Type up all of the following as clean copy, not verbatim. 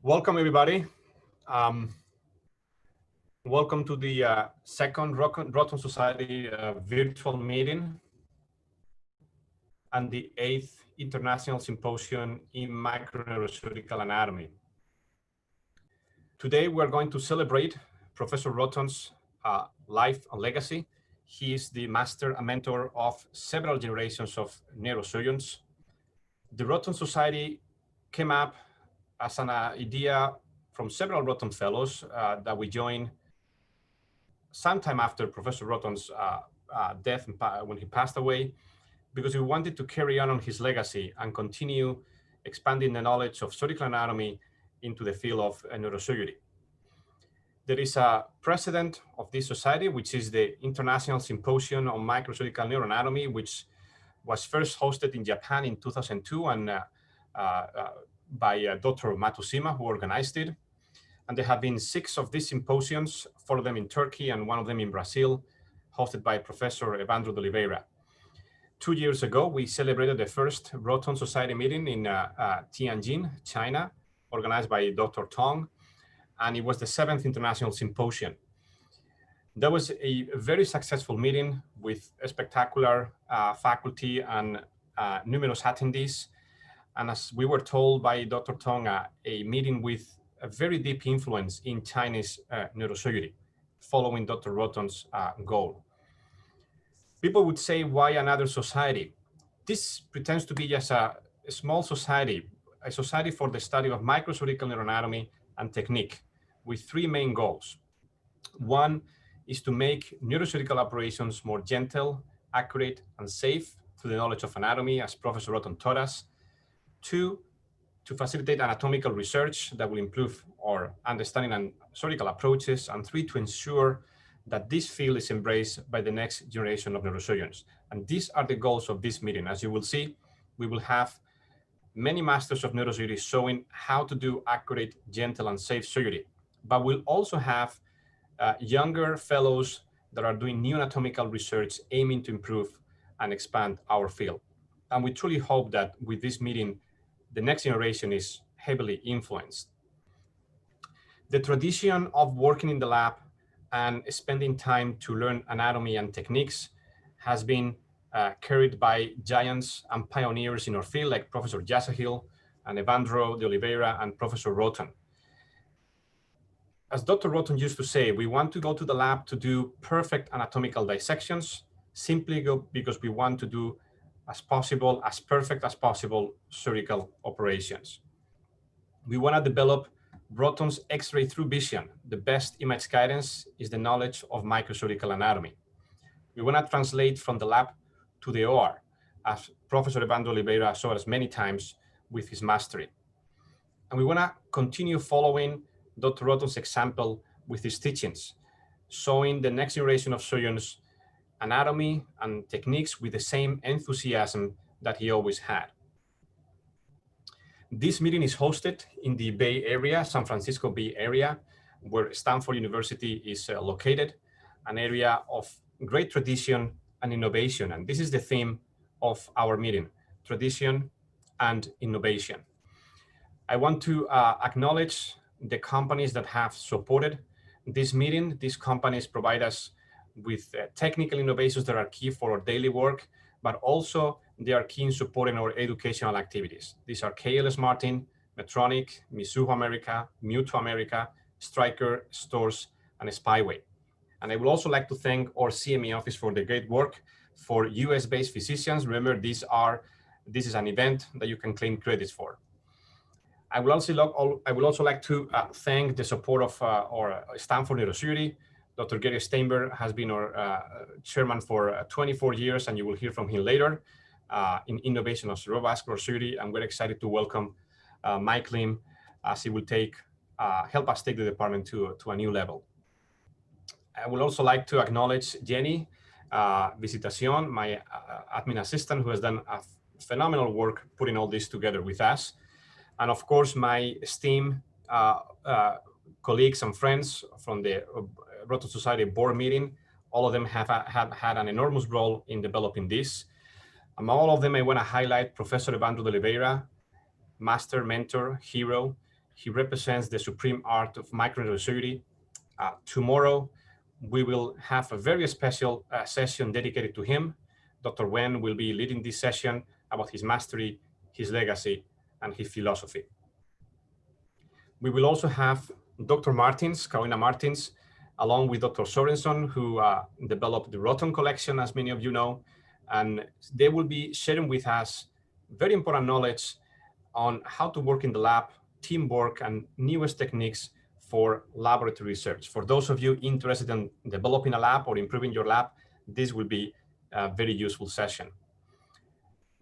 Welcome, everybody. Welcome to the second Rhoton Society virtual meeting and the 8th International Symposium in Microneurosurgical Anatomy. Today, we're going to celebrate Professor Rhoton's life and legacy. He is the master and mentor of several generations of neurosurgeons. The Rhoton Society came up as an idea from several Rhoton fellows that we joined sometime after Professor Rhoton's death when he passed away, because we wanted to carry on his legacy and continue expanding the knowledge of surgical anatomy into the field of neurosurgery. There is a precedent of this society, which is the International Symposium on Microsurgical Neuroanatomy, which was first hosted in Japan in 2002 and by Dr. Matsushima, who organized it. And there have been 6 of these symposiums, 4 of them in Turkey and 1 of them in Brazil, hosted by Professor Evandro de Oliveira. 2 years ago, we celebrated the first Rhoton Society meeting in Tianjin, China, organized by Dr. Tong, and it was the 7th International Symposium. That was a very successful meeting with a spectacular faculty and numerous attendees. And as we were told by Dr. Tong, a meeting with a very deep influence in Chinese neurosurgery, following Dr. Rhoton's goal. People would say, why another society? This pretends to be just a small society, a society for the study of microsurgical neuroanatomy and technique, with 3 main goals. One is to make neurosurgical operations more gentle, accurate, and safe through the knowledge of anatomy, as Professor Rhoton taught us. 2, to facilitate anatomical research that will improve our understanding and surgical approaches. And 3, to ensure that this field is embraced by the next generation of neurosurgeons. And these are the goals of this meeting. As you will see, we will have many masters of neurosurgery showing how to do accurate, gentle, and safe surgery. But we'll also have younger fellows that are doing new anatomical research aiming to improve and expand our field. And we truly hope that with this meeting, the next generation is heavily influenced. The tradition of working in the lab and spending time to learn anatomy and techniques has been carried by giants and pioneers in our field, like Professor Jasahil and Evandro de Oliveira and Professor Rhoton. As Dr. Rhoton used to say, we want to go to the lab to do perfect anatomical dissections, simply because we want to do as perfect as possible surgical operations. We want to develop Rhoton's X-ray through vision. The best image guidance is the knowledge of microsurgical anatomy. We want to translate from the lab to the OR, as Professor Evandro Oliveira showed us many times with his mastery. And we want to continue following Dr. Rhoton's example with his teachings, showing the next generation of surgeons anatomy and techniques with the same enthusiasm that he always had. This meeting is hosted in the Bay Area, San Francisco Bay Area, where Stanford University is located, an area of great tradition and innovation. And this is the theme of our meeting, tradition and innovation. I want to acknowledge the companies that have supported this meeting. These companies provide us with technical innovations that are key for our daily work, but also they are key in supporting our educational activities. These are KLS Martin, Medtronic, Mizuho America, Mutuo America, Stryker, Stores, and Spyway. And I would also like to thank our CME office for the great work. For US-based physicians, remember this is an event that you can claim credits for. I would also like to thank the support of our Stanford Neurosurgery. Dr. Gary Steinberg has been our chairman for 24 years, and you will hear from him later in innovation of cerebrovascular surgery. And we're excited to welcome Mike Lim as he will help us take the department to a new level. I would also like to acknowledge Jenny Visitacion, my admin assistant, who has done a phenomenal work putting all this together with us. And of course, my esteemed colleagues and friends from the Rhoton Society board meeting. All of them have had an enormous role in developing this. Among all of them, I want to highlight Professor Evandro de Oliveira, master, mentor, hero. He represents the supreme art of microneurosurgery. Tomorrow, we will have a very special session dedicated to him. Dr. Wen will be leading this session about his mastery, his legacy, and his philosophy. We will also have Dr. Martins, Carolina Martins, along with Dr. Sorenson, who developed the Rhoton collection, as many of you know, and they will be sharing with us very important knowledge on how to work in the lab, teamwork, and newest techniques for laboratory research. For those of you interested in developing a lab or improving your lab, this will be a very useful session.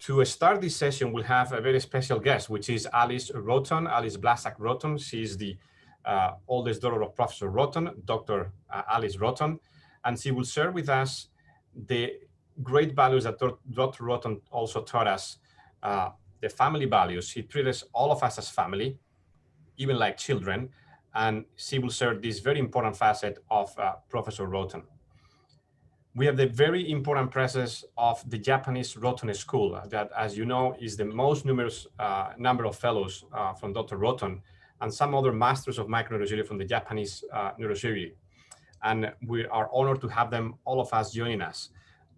To start this session, we'll have a very special guest, which is Alice Rhoton, Alice Blasak Rhoton. She is the oldest daughter of Professor Rhoton, Dr. Alice Rhoton, and she will share with us the great values that Dr. Rhoton also taught us, the family values. He treated all of us as family, even like children, and she will share this very important facet of Professor Rhoton. We have the very important presence of the Japanese Rhoton School that, as you know, is the most numerous number of fellows from Dr. Rhoton and some other masters of microneurosurgery from the Japanese neurosurgery. And we are honored to have them, all of us, joining us.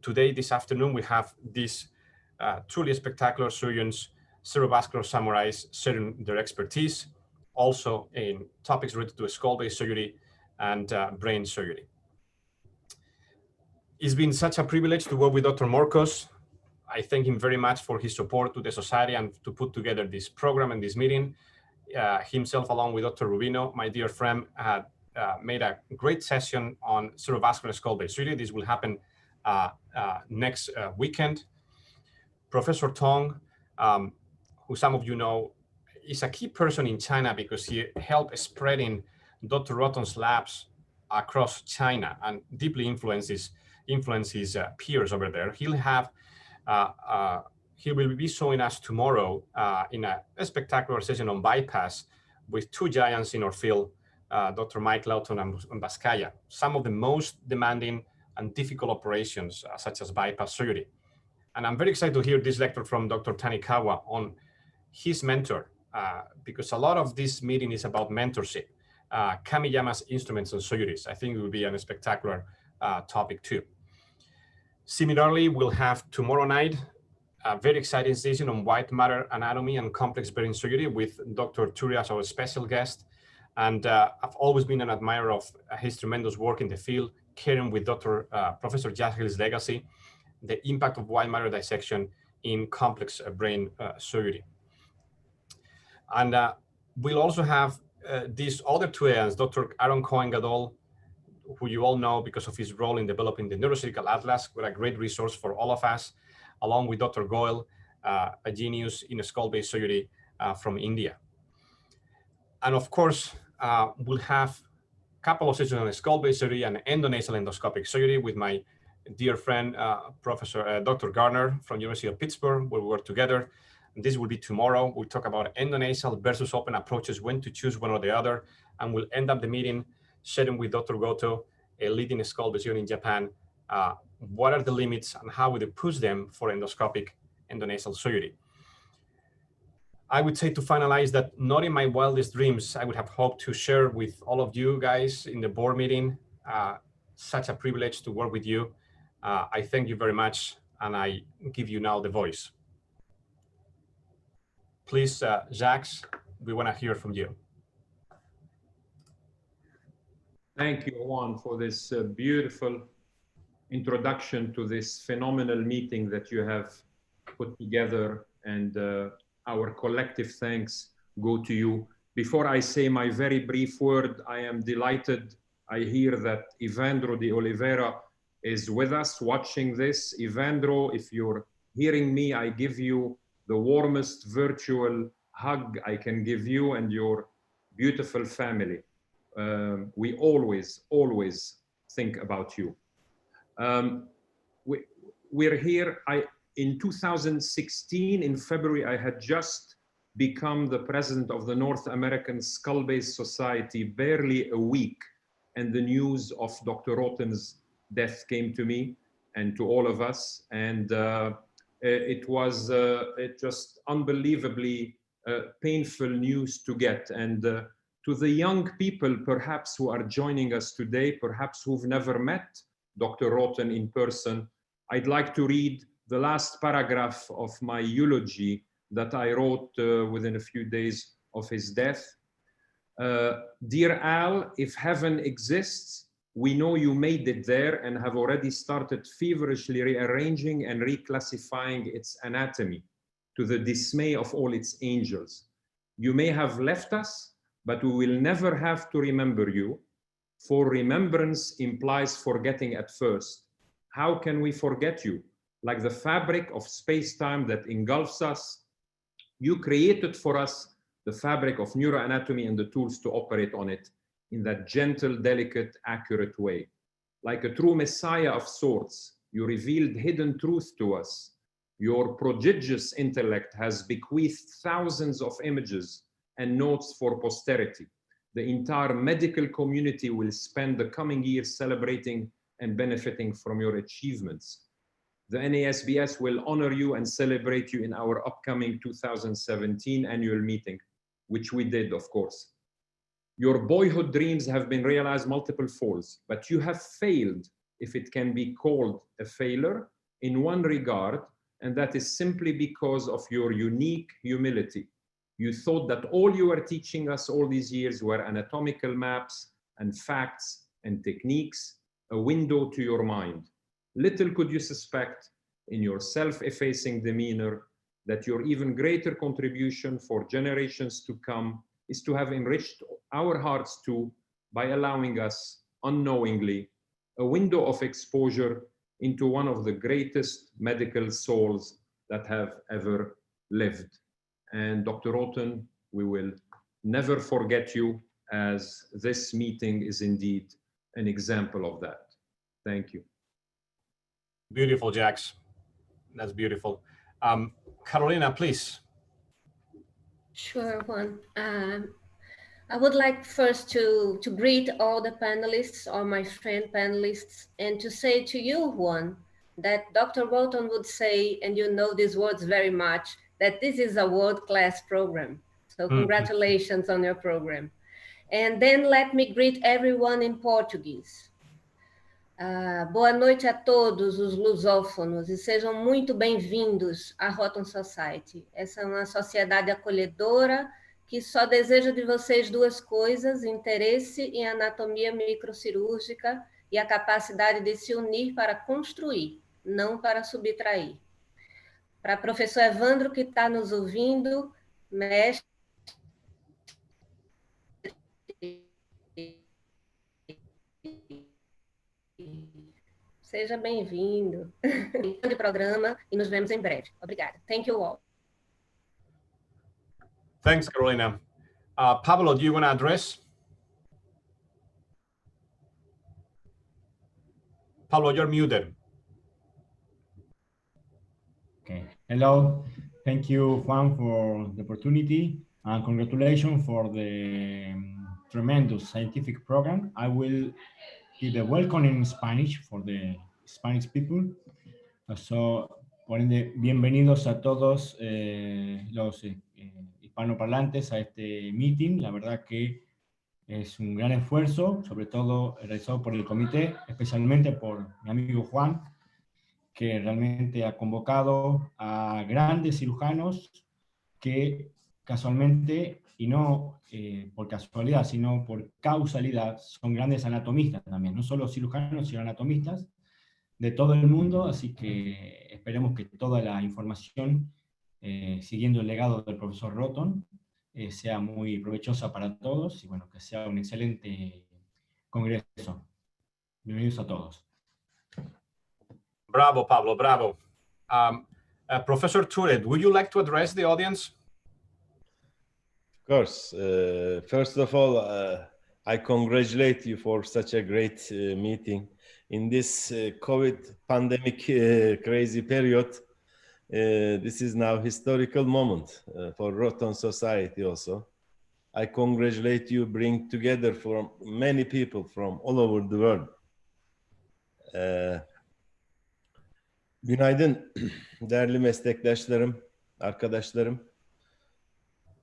Today, this afternoon, we have these truly spectacular surgeons, cerebrovascular samurais, sharing their expertise, also in topics related to skull-based surgery and brain surgery. It's been such a privilege to work with Dr. Morcos. I thank him very much for his support to the society and to put together this program and this meeting. Himself, along with Dr. Rubino, my dear friend, had made a great session on cerebrovascular skull-based surgery. This will happen next weekend. Professor Tong, who some of you know, is a key person in China because he helped spreading Dr. Rhoton's labs across China and deeply influences his peers over there. He will be showing us tomorrow in a spectacular session on bypass with two giants in our field, Dr. Mike Lawton and Baskaya, some of the most demanding and difficult operations such as bypass surgery. And I'm very excited to hear this lecture from Dr. Tanikawa on his mentor, because a lot of this meeting is about mentorship. Kamiyama's instruments and surgeries. I think it will be a spectacular topic too. Similarly, we'll have tomorrow night a very exciting session on white matter anatomy and complex brain surgery with Dr. Turi as our special guest. And I've always been an admirer of his tremendous work in the field, caring with Professor Jahil's legacy, the impact of white matter dissection in complex brain surgery. And we'll also have these other two ANs, Dr. Aaron Cohen-Gadol, who you all know because of his role in developing the Neurosurgical Atlas, with a great resource for all of us, along with Dr. Goel, a genius in skull-based surgery from India. And of course, we'll have a couple of sessions on skull-based surgery and endonasal endoscopic surgery with my dear friend, Professor Dr. Garner from University of Pittsburgh. We'll work together. And this will be tomorrow. We'll talk about endonasal versus open approaches, when to choose one or the other. And we'll end up the meeting sharing with Dr. Goto, a leading skull-based surgeon in Japan, what are the limits and how would they push them for endoscopic endonasal surgery. I would say to finalize that not in my wildest dreams, I would have hoped to share with all of you guys in the board meeting, such a privilege to work with you. I thank you very much, and I give you now the voice. Please, Jacques, we want to hear from you. Thank you, Juan, for this beautiful introduction to this phenomenal meeting that you have put together, and our collective thanks go to you. Before I say my very brief word, I am delighted. I hear that Evandro de Oliveira is with us watching this. Evandro, if you're hearing me, I give you the warmest virtual hug I can give you and your beautiful family. We always think about you. We're here. In 2016, in February, I had just become the president of the North American Skull-Based Society, barely a week, and the news of Dr. Rhoton's death came to me and to all of us. And it was just unbelievably painful news to get. And to the young people, perhaps, who are joining us today, perhaps who've never met Dr. Rhoton in person, I'd like to read the last paragraph of my eulogy that I wrote within a few days of his death. Dear Al, if heaven exists, we know you made it there and have already started feverishly rearranging and reclassifying its anatomy to the dismay of all its angels. You may have left us, but we will never have to remember you, for remembrance implies forgetting at first. How can we forget you? Like the fabric of space-time that engulfs us, you created for us the fabric of neuroanatomy and the tools to operate on it in that gentle, delicate, accurate way. Like a true messiah of sorts, you revealed hidden truth to us. Your prodigious intellect has bequeathed thousands of images and notes for posterity. The entire medical community will spend the coming years celebrating and benefiting from your achievements. The NASBS will honor you and celebrate you in our upcoming 2017 annual meeting, which we did, of course. Your boyhood dreams have been realized multiple folds, but you have failed, if it can be called a failure, in one regard, and that is simply because of your unique humility. You thought that all you were teaching us all these years were anatomical maps and facts and techniques, a window to your mind. Little could you suspect in your self-effacing demeanor that your even greater contribution for generations to come is to have enriched our hearts too by allowing us, unknowingly, a window of exposure into one of the greatest medical souls that have ever lived. And Dr. Rhoton, we will never forget you, as this meeting is indeed an example of that. Thank you. Beautiful, Jax. That's beautiful. Carolina, please. Sure, Juan. I would like first to greet all the panelists, all my friend panelists, and to say to you, Juan, that Dr. Rhoton would say, and you know these words very much, that this is a world-class program. So congratulations on your program. And then let me greet everyone in Portuguese. Boa noite a todos os lusófonos e sejam muito bem-vindos à Rhoton Society. Essa é uma sociedade acolhedora que só deseja de vocês duas coisas: interesse em anatomia microcirúrgica e a capacidade de se unir para construir, não para subtrair. Para o professor Evandro, que está nos ouvindo, mestre, seja bem-vindo. Grande programa e nos vemos em breve. Obrigada. Thank you all. Thanks, Carolina. Pablo, do you want to address? Pablo, you're muted. Okay. Hello. Thank you, Juan, for the opportunity, and congratulations for the tremendous scientific program. I will give the welcome in Spanish for the Spanish people. So, por ende, bienvenidos a todos los hispanoparlantes a este meeting. La verdad que es un gran esfuerzo, sobre todo realizado por el comité, especialmente por mi amigo Juan, que realmente ha convocado a grandes cirujanos que casualmente, y no por casualidad, sino por causalidad, son grandes anatomistas también, no solo cirujanos, sino anatomistas de todo el mundo, así que esperemos que toda la información, siguiendo el legado del profesor Rhoton, sea muy provechosa para todos, y bueno, que sea un excelente congreso. Bienvenidos a todos. Bravo, Pablo, bravo. Professor Turet, would you like to address the audience? Of course. First of all, I congratulate you for such a great meeting. In this COVID pandemic crazy period, this is now historical moment for Rhoton Society also. I congratulate you, bring together from many people from all over the world. Günaydın değerli meslektaşlarım, arkadaşlarım.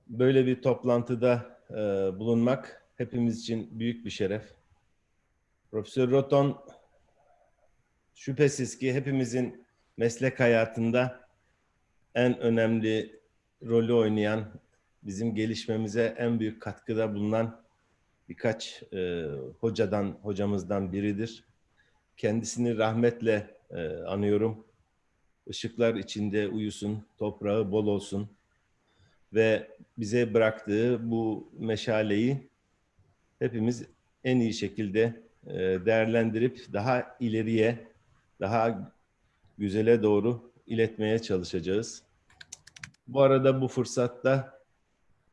böyle bir toplantıda bulunmak hepimiz için büyük bir şeref. Profesör Rhoton şüphesiz ki hepimizin meslek hayatında en önemli rolü oynayan, bizim gelişmemize en büyük katkıda bulunan birkaç hocamızdan biridir. Kendisini rahmetle anıyorum. Işıklar içinde uyusun, toprağı bol olsun ve bize bıraktığı bu meşaleyi hepimiz en iyi şekilde değerlendirip daha ileriye, daha güzele doğru iletmeye çalışacağız. Bu arada bu fırsatta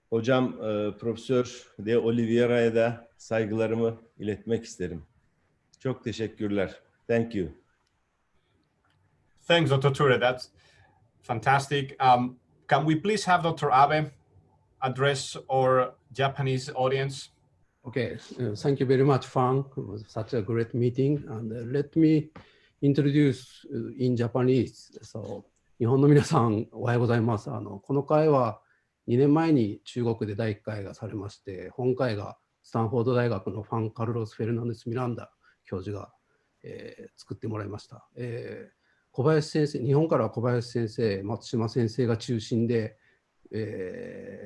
hocam Profesör de Oliveira'ya da saygılarımı iletmek isterim. Çok teşekkürler. Thank you. Thanks, Dr. Ture. That's fantastic. Can we please have Dr. Abe address our Japanese audience? Okay, thank you very much, Fang. It was such a great meeting. And let me introduce in Japanese. So, 日本の皆さん、おはようございます。この会は2年前に中国で第1回がされまして、本会がスタンフォード大学のファン・カルロス・フェルナンデス・ミランダ教授が、作ってもらいました。小林先生、日本からは小林先生、松島先生が中心で、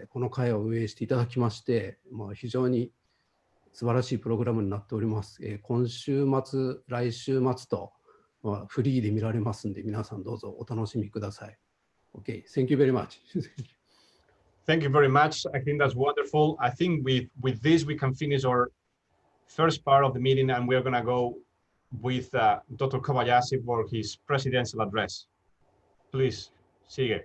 この会を運営していただきまして、非常に素晴らしいプログラムになっております。今週末、来週末と、フリーで見られますんで、皆さんどうぞお楽しみください。Okay, thank you very much. Thank you very much. I think that's wonderful. I think with this, we can finish our first part of the meeting, and we're going to go with Dr. Kobayashi for his presidential address. Please, sigue.